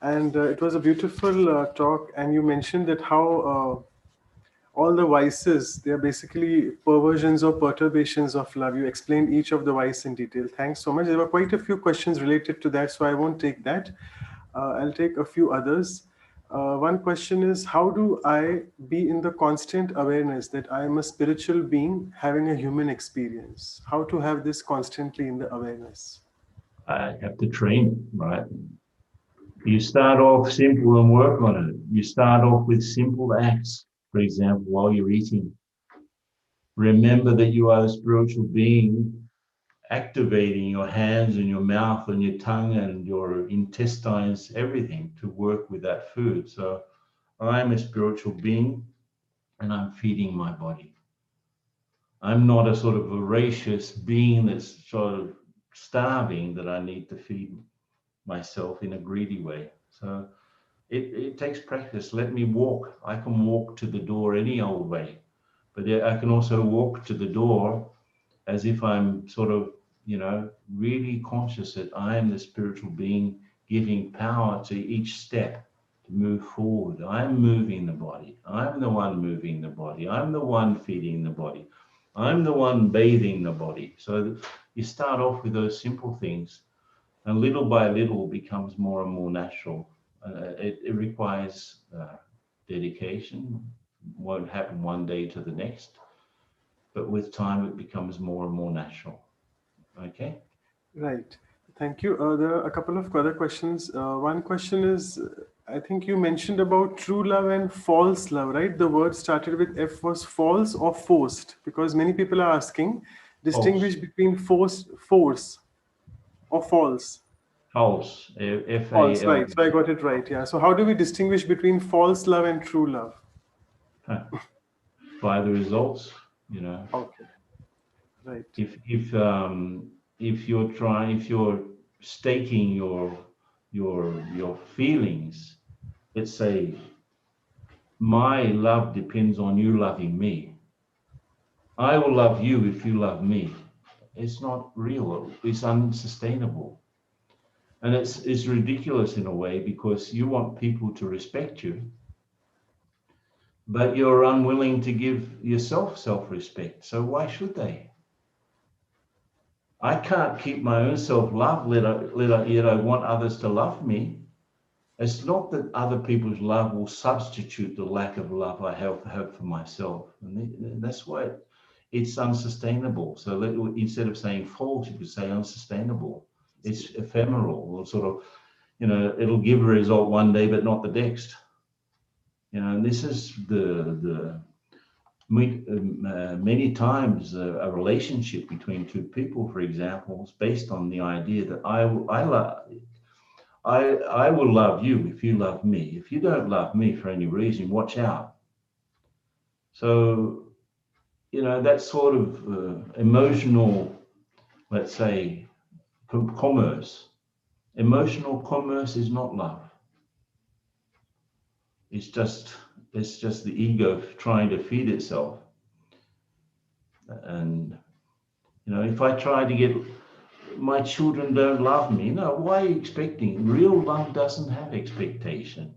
And it was a beautiful talk. And you mentioned that how all the vices, they are basically perversions or perturbations of love. You explained each of the vices in detail. Thanks so much. There were quite a few questions related to that, so I won't take that. I'll take a few others. One question is, how do I be in the constant awareness that I am a spiritual being having a human experience? How to have this constantly in the awareness? I have to train it, right? You start off simple and work on it. You start off with simple acts. For example, while you're eating, remember that you are a spiritual being, activating your hands and your mouth and your tongue and your intestines, everything to work with that food. So I'm a spiritual being and I'm feeding my body. I'm not a sort of voracious being that's sort of starving that I need to feed myself in a greedy way. So it takes practice. Let me walk. I can walk to the door any old way, but I can also walk to the door as if I'm sort of, really conscious that I am the spiritual being giving power to each step to move forward. I'm moving the body. I'm the one moving the body. I'm the one feeding the body. I'm the one bathing the body. So you start off with those simple things, and little by little becomes more and more natural. It requires dedication. Won't happen one day to the next, but with time it becomes more and more natural. Okay. Right. Thank you. There are a couple of other questions. One question is, I think you mentioned about true love and false love, right? The word started with F, was false or forced? Because many people are asking, distinguish between force or false. False. False, F-A-L. right. So I got it right. Yeah. So how do we distinguish between false love and true love? By the results, Okay. Right. If you're staking your feelings, let's say my love depends on you loving me. I will love you if you love me. It's not real. It's unsustainable. And it's ridiculous in a way, because you want people to respect you, but you're unwilling to give yourself self-respect. So why should they? I can't keep my own self-love, yet I want others to love me. It's not that other people's love will substitute the lack of love I have for myself. And that's why it's unsustainable. So instead of saying false, you could say unsustainable. It's ephemeral, or sort of, it'll give a result one day, but not the next. And this is many times a relationship between two people, for example, is based on the idea that I will love you if you love me. If you don't love me for any reason, watch out. So, that sort of emotional, let's say, commerce. Emotional commerce is not love. It's just the ego trying to feed itself. And, if I try to get, my children don't love me, no, why are you expecting? Real love doesn't have expectation.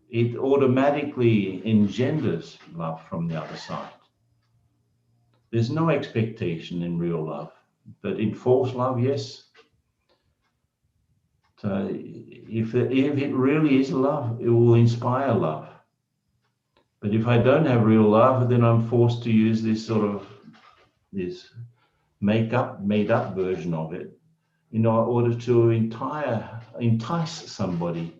It automatically engenders love from the other side. There's no expectation in real love, but in false love, yes. So if it really is love, it will inspire love. But if I don't have real love, then I'm forced to use this made up version of it in order to entice somebody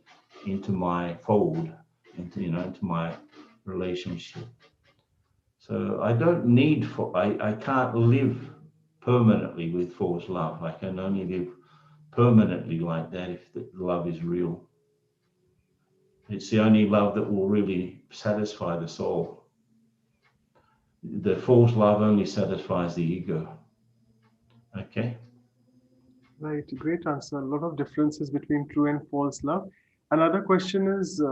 into my fold, into my relationship. So I don't need I can't live permanently with false love. I can only live permanently like that if the love is real. It's the only love that will really satisfy the soul. The false love only satisfies the ego. Okay? Right, great answer. A lot of differences between true and false love. Another question is,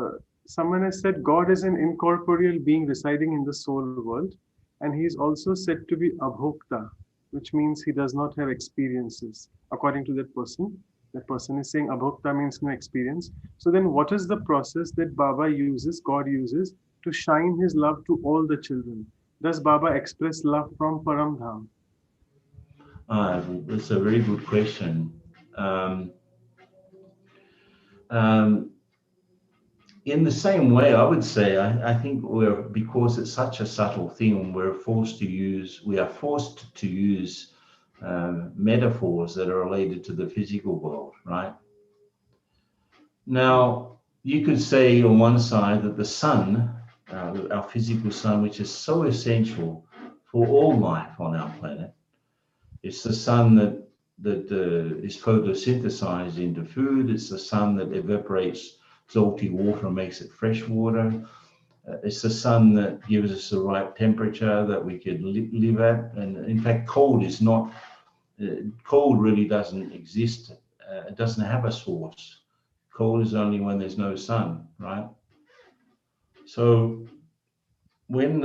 someone has said God is an incorporeal being residing in the soul world, and he is also said to be abhokta, which means he does not have experiences. According to that person is saying abhokta means no experience. So then what is the process that God uses to shine his love to all the children? Does Baba express love from Param Dham? That's a very good question. In the same way, I would say, I think because it's such a subtle thing, we are forced to use metaphors that are related to the physical world, right? Now, you could say on one side that the sun, our physical sun, which is so essential for all life on our planet, it's the sun that is photosynthesized into food. It's the sun that evaporates salty water and makes it fresh water. It's the sun that gives us the right temperature that we could live at. And in fact, cold really doesn't exist. It doesn't have a source. Cold is only when there's no sun, right? So when,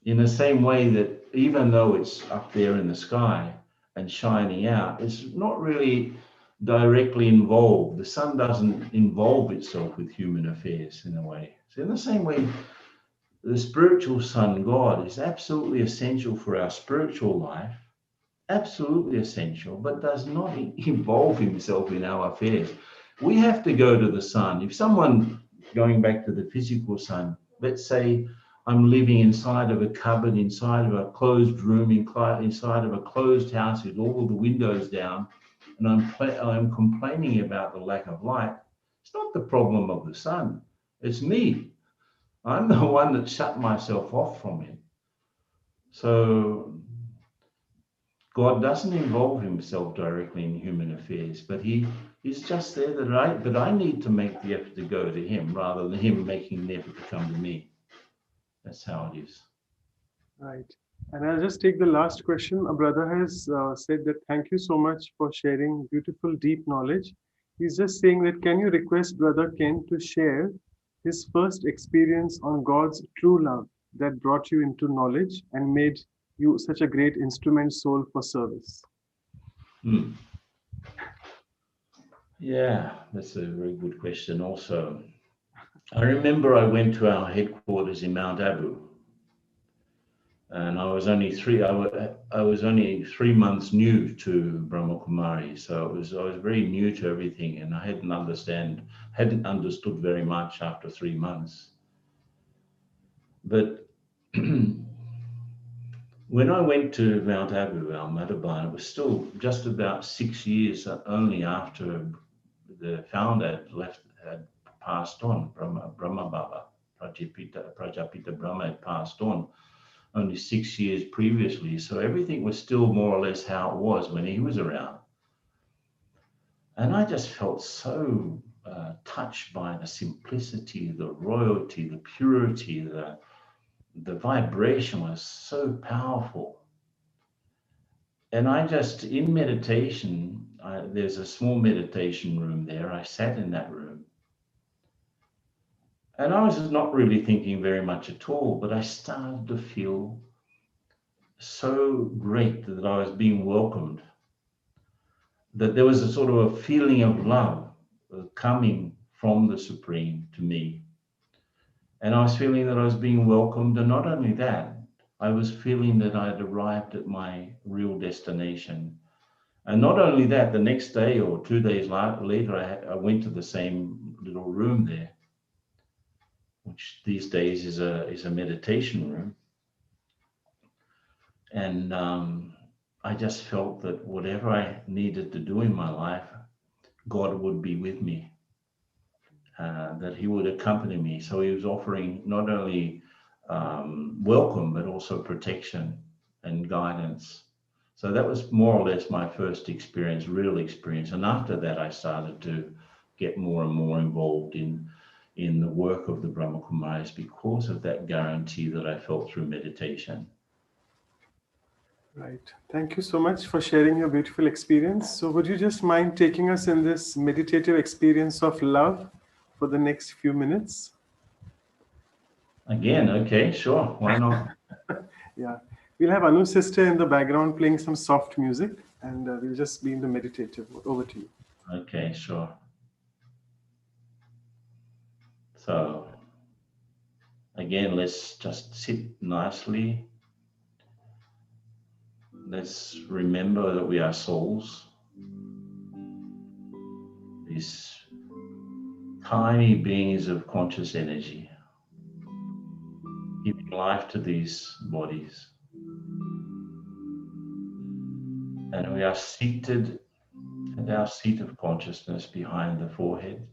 in the same way that even though it's up there in the sky and shining out, it's not really directly involved. The sun doesn't involve itself with human affairs in a way. So in the same way, the spiritual sun, God, is absolutely essential for our spiritual life, absolutely essential, but does not involve himself in our affairs. We have to go to the sun. If someone, going back to the physical sun, let's say I'm living inside of a cupboard, inside of a closed room, inside of a closed house with all the windows down, and I'm complaining about the lack of light. It's not the problem of the sun. It's me. I'm the one that shut myself off from it. So God doesn't involve himself directly in human affairs, but he's just there but I need to make the effort to go to him rather than him making the effort to come to me. That's how it is. Right. And I'll just take the last question. A brother has said that thank you so much for sharing beautiful, deep knowledge. He's just saying that can you request Brother Ken to share his first experience on God's true love that brought you into knowledge and made you such a great instrument soul for service? Yeah, that's a very good question also. I remember I went to our headquarters in Mount Abu, and I was only 3 months new to Brahma Kumaris, so I was very new to everything, and I hadn't understood very much after 3 months. But when I went to Mount Abu, Al Madhaban, it was still just about 6 years only after the founder had passed on, Brahma Baba, Prajapita Brahma had passed on only 6 years previously. So everything was still more or less how it was when he was around. And I just felt so touched by the simplicity, the royalty, the purity, the vibration was so powerful. And I just, in meditation, there's a small meditation room there. I sat in that room. And I was not really thinking very much at all, but I started to feel so great that I was being welcomed, that there was a sort of a feeling of love coming from the Supreme to me. And I was feeling that I was being welcomed. And not only that, I was feeling that I had arrived at my real destination. And not only that, the next day or 2 days later, I went to the same little room there, which these days is a meditation room. And I just felt that whatever I needed to do in my life, God would be with me, that he would accompany me. So he was offering not only welcome, but also protection and guidance. So that was more or less my first experience, real experience. And after that, I started to get more and more involved in the work of the Brahma Kumaris because of that guarantee that I felt through meditation. Right. Thank you so much for sharing your beautiful experience. So would you just mind taking us in this meditative experience of love for the next few minutes? Again, okay, sure, why not? Yeah. We'll have Anu's sister in the background playing some soft music, and we'll just be in the meditative mode. Over to you. Okay, sure. So again, let's just sit nicely. Let's remember that we are souls, these tiny beings of conscious energy, giving life to these bodies. And we are seated at our seat of consciousness behind the forehead.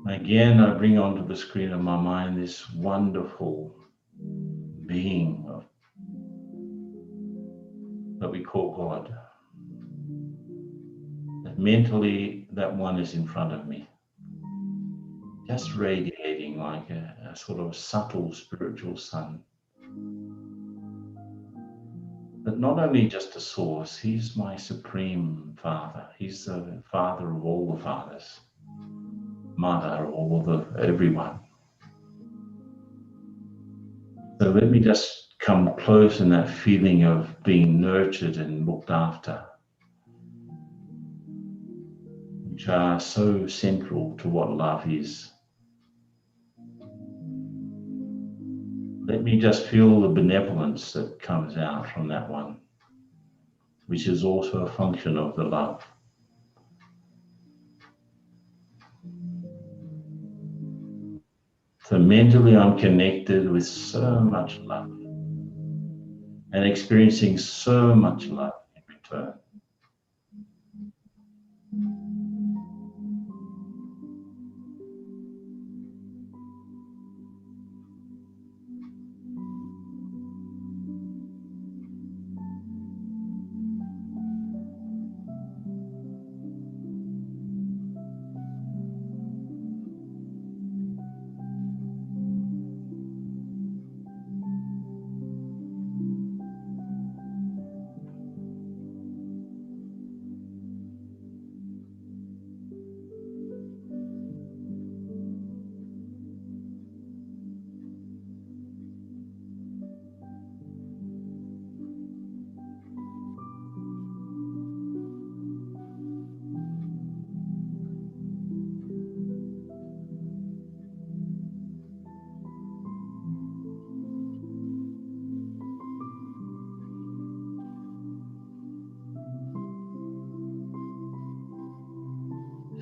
Again, I bring onto the screen of my mind this wonderful being that we call God. That mentally, that one is in front of me, just radiating like a sort of subtle spiritual sun. But not only just a source, he's my supreme father. He's the father of all the fathers, mother of all everyone. So let me just come close in that feeling of being nurtured and looked after, which are so central to what love is. Let me just feel the benevolence that comes out from that one, which is also a function of the love. So mentally, I'm connected with so much love and experiencing so much love in return.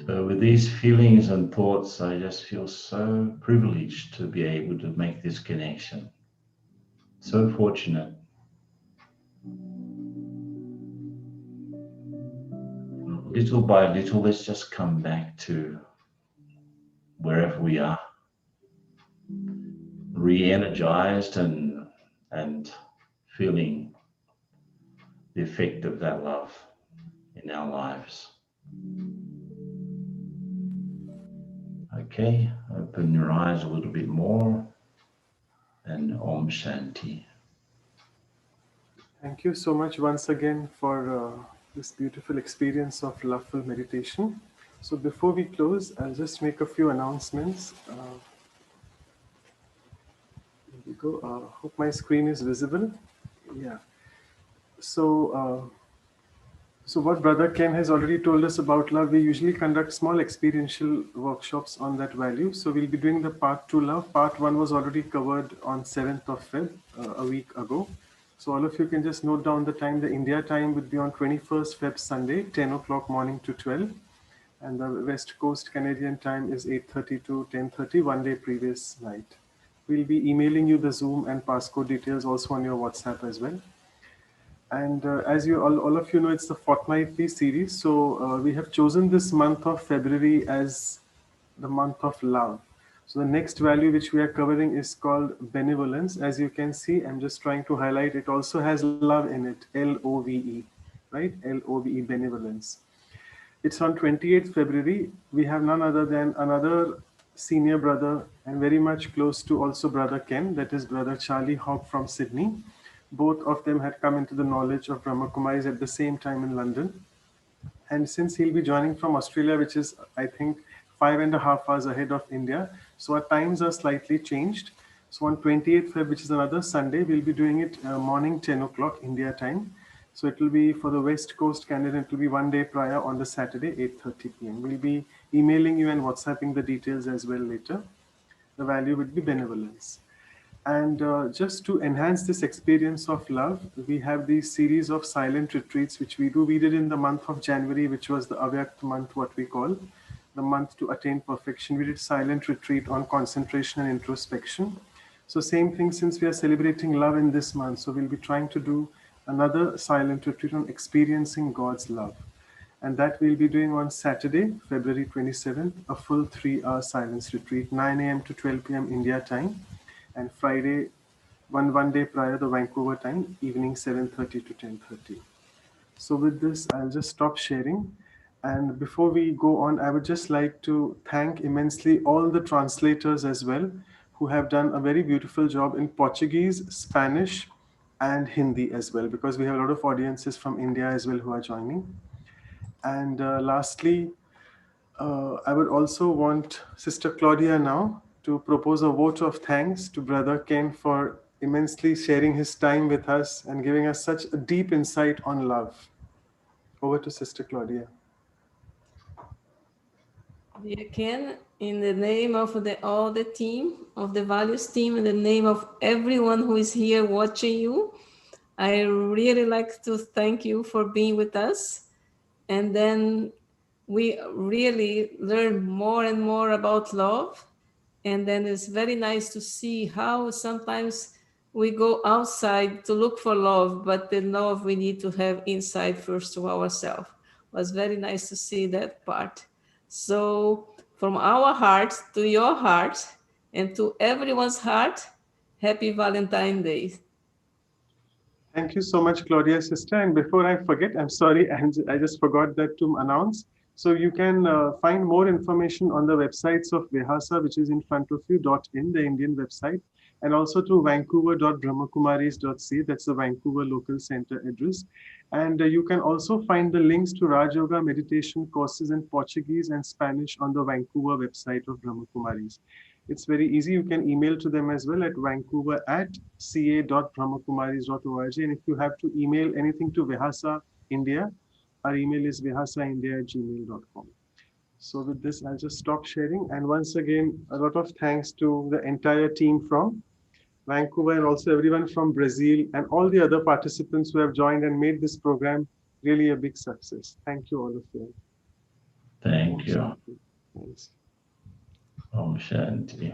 So with these feelings and thoughts, I just feel so privileged to be able to make this connection. So fortunate. Little by little, let's just come back to wherever we are, re-energized and feeling the effect of that love in our lives. Okay, open your eyes a little bit more and Om Shanti. Thank you so much once again for this beautiful experience of loveful meditation. So before we close, I'll just make a few announcements. go. Hope my screen is visible. Yeah. So what Brother Ken has already told us about love, we usually conduct small experiential workshops on that value. So we'll be doing the part 2 love. Part 1 was already covered on 7th of Feb, a week ago. So all of you can just note down the time. The India time would be on 21st Feb Sunday, 10 o'clock morning to 12. And the West Coast Canadian time is 8:30 to 10:30, one day previous night. We'll be emailing you the Zoom and passcode details also on your WhatsApp as well. And as you all of you know, it's the fortnightly series. So we have chosen this month of February as the month of love. So the next value which we are covering is called benevolence. As you can see, I'm just trying to highlight, it also has love in it, L-O-V-E, right? L-O-V-E, benevolence. It's on 28th February. We have none other than another senior brother and very much close to also Brother Ken, that is Brother Charlie Hawk from Sydney. Both of them had come into the knowledge of Brahma Kumaris at the same time in London. And since he'll be joining from Australia, which is, I think, 5.5 hours ahead of India, so our times are slightly changed. So on 28th Feb, which is another Sunday, we'll be doing it morning 10 o'clock India time. So it will be for the West Coast Canada, it will be one day prior on the Saturday, 8:30 p.m. We'll be emailing you and WhatsApping the details as well later. The value would be benevolence. And just to enhance this experience of love, we have these series of silent retreats, which we do. We did in the month of January, which was the Avyakt month, what we call the month to attain perfection. We did silent retreat on concentration and introspection. So same thing, since we are celebrating love in this month, so we'll be trying to do another silent retreat on experiencing God's love. And that we'll be doing on Saturday, February 27th, a full 3-hour silence retreat, 9 a.m. to 12 p.m. India time. And Friday, one day prior, the Vancouver time, evening 7:30 to 10:30. So with this, I'll just stop sharing. And before we go on, I would just like to thank immensely all the translators as well, who have done a very beautiful job in Portuguese, Spanish, and Hindi as well, because we have a lot of audiences from India as well who are joining. And lastly, I would also want Sister Claudia now to propose a vote of thanks to Brother Ken for immensely sharing his time with us and giving us such a deep insight on love. Over to Sister Claudia. Dear Ken, in the name of all the team, of the values team, in the name of everyone who is here watching you, I really like to thank you for being with us. And then we really learn more and more about love. And then it's very nice to see how sometimes we go outside to look for love, but the love we need to have inside first to ourselves. It was very nice to see that part. So from our heart to your heart and to everyone's heart, happy Valentine's Day. Thank you so much, Claudia, sister. And before I forget, I'm sorry, I just forgot that to announce. So you can find more information on the websites of Vihasa, which is in front of you, .in, the Indian website, and also to vancouver.brahmakumaris.ca. That's the Vancouver local center address. And you can also find the links to Raj Yoga meditation courses in Portuguese and Spanish on the Vancouver website of Brahma Kumaris. It's very easy. You can email to them as well at vancouver@ca.brahmakumaris.org. And if you have to email anything to Vihasa India, our email is vihasaindia@gmail.com. So with this, I'll just stop sharing. And once again, a lot of thanks to the entire team from Vancouver and also everyone from Brazil and all the other participants who have joined and made this program really a big success. Thank you, all of you. Thank you. Thanks. Om Shanti.